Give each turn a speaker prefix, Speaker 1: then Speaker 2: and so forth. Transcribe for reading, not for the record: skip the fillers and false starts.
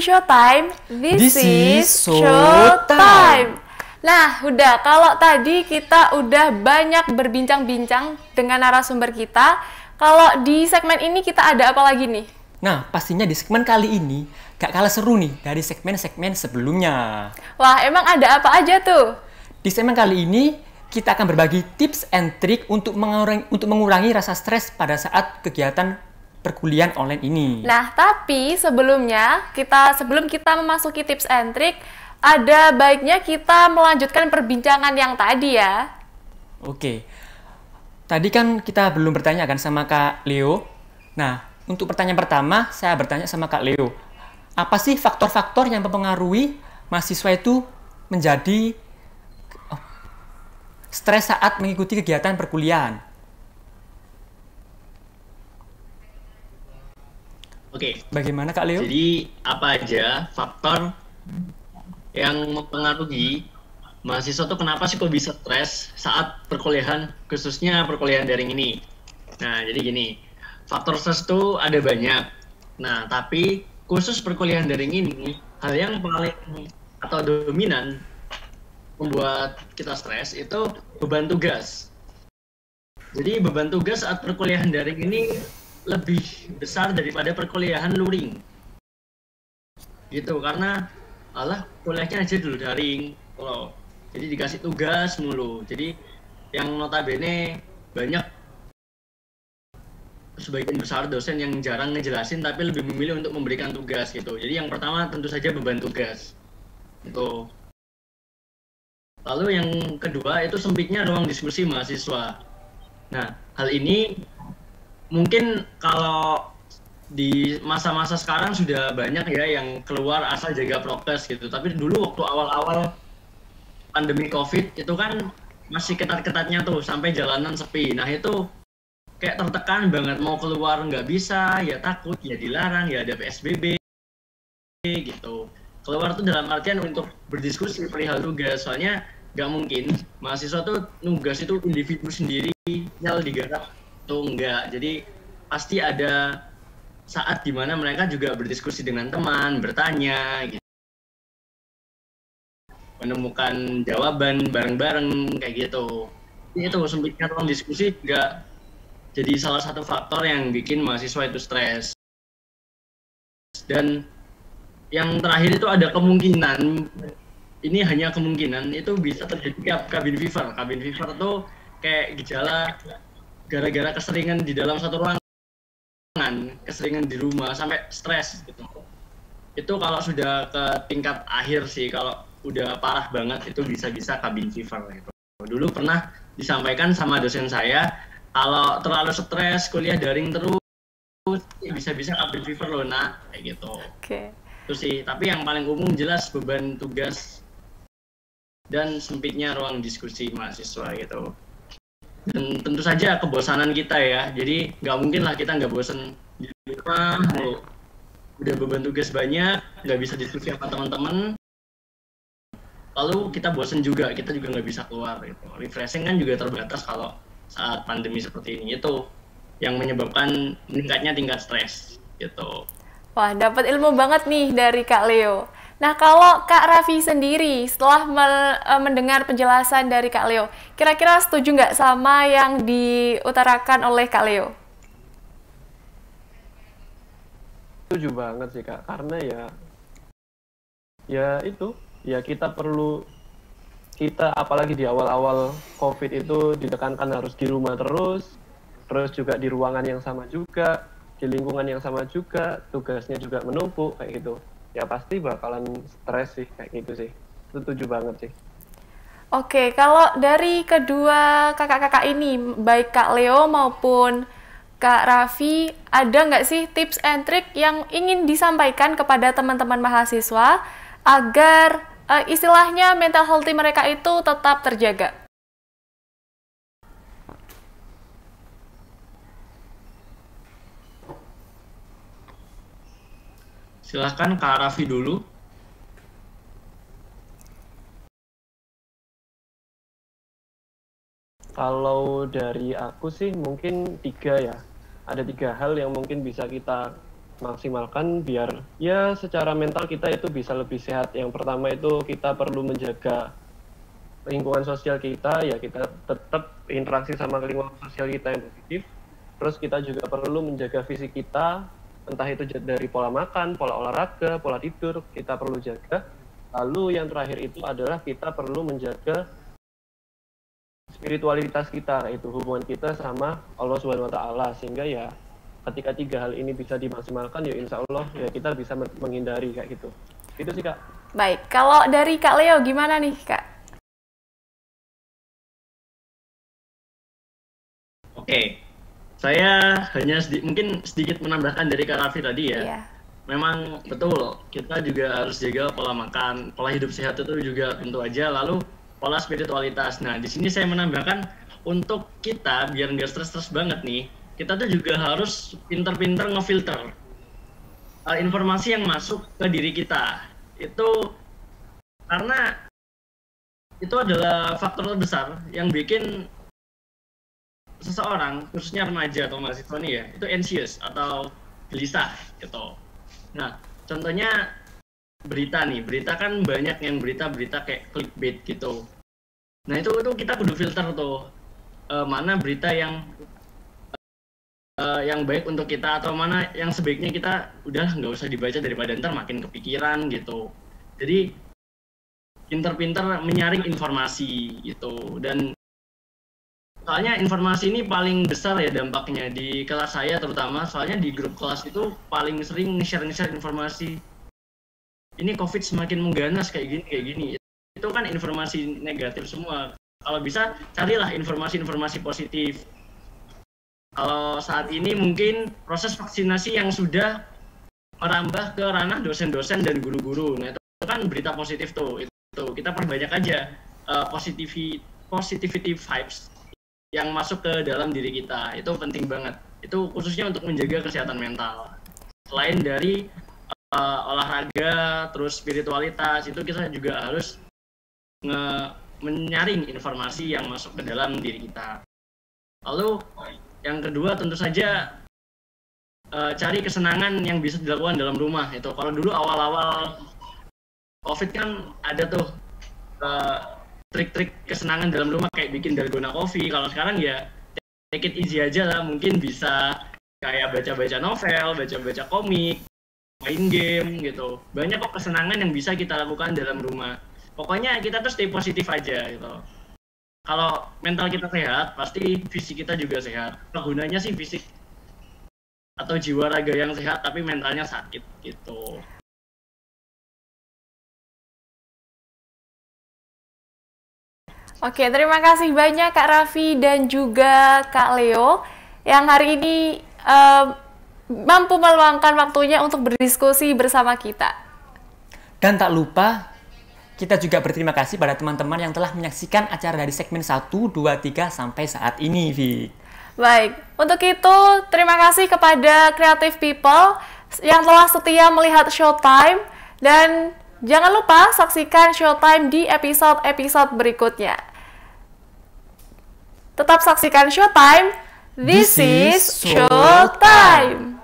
Speaker 1: showtime.
Speaker 2: This is
Speaker 1: showtime. Nah, udah kalau tadi kita udah banyak berbincang-bincang dengan narasumber kita. Kalau di segmen ini kita ada apa lagi nih?
Speaker 2: Nah, pastinya di segmen kali ini gak kalah seru nih dari segmen-segmen sebelumnya.
Speaker 1: Wah, emang ada apa aja tuh?
Speaker 2: Di segmen kali ini kita akan berbagi tips and trick untuk mengurangi rasa stres pada saat kegiatan perkuliahan online ini.
Speaker 1: Nah, tapi sebelum kita memasuki tips and trick, ada baiknya kita melanjutkan perbincangan yang tadi ya.
Speaker 2: Oke. Tadi kan kita belum bertanya kan sama Kak Leo. Nah, untuk pertanyaan pertama, saya bertanya sama Kak Leo. Apa sih faktor-faktor yang mempengaruhi mahasiswa itu menjadi stres saat mengikuti kegiatan perkuliahan?
Speaker 3: Oke.
Speaker 2: Bagaimana Kak Leo?
Speaker 3: Jadi apa aja faktor yang mempengaruhi mahasiswa tuh kenapa sih kok bisa stres saat perkuliahan, khususnya perkuliahan daring ini? Nah, jadi gini, faktor stres tuh ada banyak. Nah, tapi khusus perkuliahan daring ini, hal yang paling atau dominan membuat kita stres itu beban tugas. Jadi beban tugas saat perkuliahan daring ini lebih besar daripada perkuliahan luring. Gitu, karena kuliahnya aja dulu daring. Jadi dikasih tugas mulu. Jadi yang notabene banyak sebagian besar dosen yang jarang ngejelasin tapi lebih memilih untuk memberikan tugas gitu. Jadi yang pertama tentu saja beban tugas. Itu. Lalu yang kedua itu sempitnya ruang diskusi mahasiswa. Nah, hal ini mungkin kalau di masa-masa sekarang sudah banyak ya yang keluar asal jaga prokes gitu. Tapi dulu waktu awal-awal pandemi COVID itu kan masih ketat-ketatnya tuh sampai jalanan sepi. Nah itu kayak tertekan banget, mau keluar nggak bisa, ya takut, ya dilarang, ya ada PSBB gitu. Keluar tuh dalam artian untuk berdiskusi perihal tugas, soalnya nggak mungkin mahasiswa tuh nugas itu individu sendiri, nyal digarap tuh enggak. Jadi pasti ada saat dimana mereka juga berdiskusi dengan teman, bertanya gitu, menemukan jawaban bareng-bareng kayak gitu. Itu sempitnya ruang diskusi juga jadi salah satu faktor yang bikin mahasiswa itu stres. Dan yang terakhir itu ada kemungkinan, ini hanya kemungkinan, itu bisa terjadi cabin fever. Cabin fever tuh kayak gejala gara-gara keseringan di dalam satu ruangan, keseringan di rumah sampai stres gitu. Itu kalau sudah ke tingkat akhir sih, kalau udah parah banget itu bisa-bisa cabin fever gitu. Dulu pernah disampaikan sama dosen saya, kalau terlalu stres kuliah daring terus bisa-bisa cabin fever loh nak, kayak gitu.
Speaker 1: Oke.
Speaker 3: Itu sih, tapi yang paling umum jelas beban tugas dan sempitnya ruang diskusi mahasiswa gitu. Dan tentu saja kebosanan kita ya, jadi nggak mungkin lah kita nggak bosan di rumah, udah beban tugas banyak, nggak bisa diskusi sama teman-teman, lalu kita bosan juga, kita juga nggak bisa keluar gitu. Refreshing kan juga terbatas kalau saat pandemi seperti ini, itu yang menyebabkan meningkatnya tingkat stres gitu.
Speaker 1: Wah, dapat ilmu banget nih dari Kak Leo. Nah, kalau Kak Raffi sendiri, setelah mendengar penjelasan dari Kak Leo, kira-kira setuju nggak sama yang diutarakan oleh Kak Leo?
Speaker 4: Setuju banget sih Kak, karena ya kita apalagi di awal-awal COVID itu ditekankan harus di rumah terus juga di ruangan yang sama juga, di lingkungan yang sama juga, tugasnya juga menumpuk kayak gitu. Ya pasti bakalan stres sih kayak gitu sih. Setuju banget sih.
Speaker 1: Oke, kalau dari kedua kakak-kakak ini, baik Kak Leo maupun Kak Raffi, ada nggak sih tips and trick yang ingin disampaikan kepada teman-teman mahasiswa agar istilahnya mental health mereka itu tetap terjaga?
Speaker 3: Silahkan Kak Raffi dulu.
Speaker 4: Kalau dari aku sih mungkin 3 ya. Ada 3 hal yang mungkin bisa kita maksimalkan biar ya secara mental kita itu bisa lebih sehat. Yang pertama itu kita perlu menjaga lingkungan sosial kita, ya kita tetap interaksi sama lingkungan sosial kita yang positif. Terus kita juga perlu menjaga fisik kita, entah itu dari pola makan, pola olahraga, pola tidur, kita perlu jaga. Lalu yang terakhir itu adalah kita perlu menjaga spiritualitas kita, yaitu hubungan kita sama Allah Subhanahu wa Ta'ala, sehingga ya ketika 3 hal ini bisa dimaksimalkan, ya insya Allah ya kita bisa menghindari kayak gitu. Itu sih Kak.
Speaker 1: Baik, kalau dari Kak Leo gimana nih Kak?
Speaker 3: Oke, saya hanya mungkin sedikit menambahkan dari Kak Raffi tadi ya.
Speaker 1: Iya.
Speaker 3: Memang betul, kita juga harus jaga pola makan, pola hidup sehat itu juga tentu aja, lalu pola spiritualitas. Nah, di sini saya menambahkan untuk kita biar nggak stres-stres banget nih, kita tuh juga harus pinter-pinter ngefilter informasi yang masuk ke diri kita. Itu karena itu adalah faktor terbesar yang bikin seseorang, khususnya remaja atau mahasiswa nih ya, itu anxious atau gelisah gitu. Nah, contohnya berita nih, berita kan banyak yang berita-berita kayak clickbait gitu. Nah, itu kita kudu filter tuh, mana berita yang baik untuk kita atau mana yang sebaiknya kita udah nggak usah dibaca daripada ntar makin kepikiran gitu. Jadi pinter-pinter menyaring informasi gitu. Dan soalnya informasi ini paling besar ya dampaknya di kelas saya terutama, soalnya di grup kelas itu paling sering nge-share informasi. Ini COVID semakin mengganas kayak gini. Itu kan informasi negatif semua. Kalau bisa carilah informasi-informasi positif. Kalau saat ini mungkin proses vaksinasi yang sudah merambah ke ranah dosen-dosen dan guru-guru. Nah, itu kan berita positif tuh. Itu kita perbanyak aja positivity vibes yang masuk ke dalam diri kita. Itu penting banget. Itu khususnya untuk menjaga kesehatan mental. Selain dari olahraga, terus spiritualitas, itu kita juga harus menyaring informasi yang masuk ke dalam diri kita. Lalu yang kedua tentu saja cari kesenangan yang bisa dilakukan dalam rumah. Itu kalau dulu awal-awal COVID kan ada tuh trik-trik kesenangan dalam rumah kayak bikin dalgona coffee. Kalau sekarang ya take it easy aja lah, mungkin bisa kayak baca-baca novel, baca-baca komik, main game gitu. Banyak kok kesenangan yang bisa kita lakukan dalam rumah. Pokoknya kita tuh stay positif aja gitu. Kalau mental kita sehat, pasti fisik kita juga sehat. Gunanya sih fisik atau jiwa raga yang sehat, tapi mentalnya sakit gitu.
Speaker 1: Oke, terima kasih banyak Kak Raffi dan juga Kak Leo yang hari ini mampu meluangkan waktunya untuk berdiskusi bersama kita.
Speaker 2: Dan tak lupa, kita juga berterima kasih pada teman-teman yang telah menyaksikan acara dari segmen 1, 2, 3 sampai saat ini, Vi.
Speaker 1: Baik, untuk itu terima kasih kepada Creative People yang telah setia melihat Showtime dan jangan lupa saksikan Showtime di episode-episode berikutnya. Tetap saksikan Showtime. This is Showtime.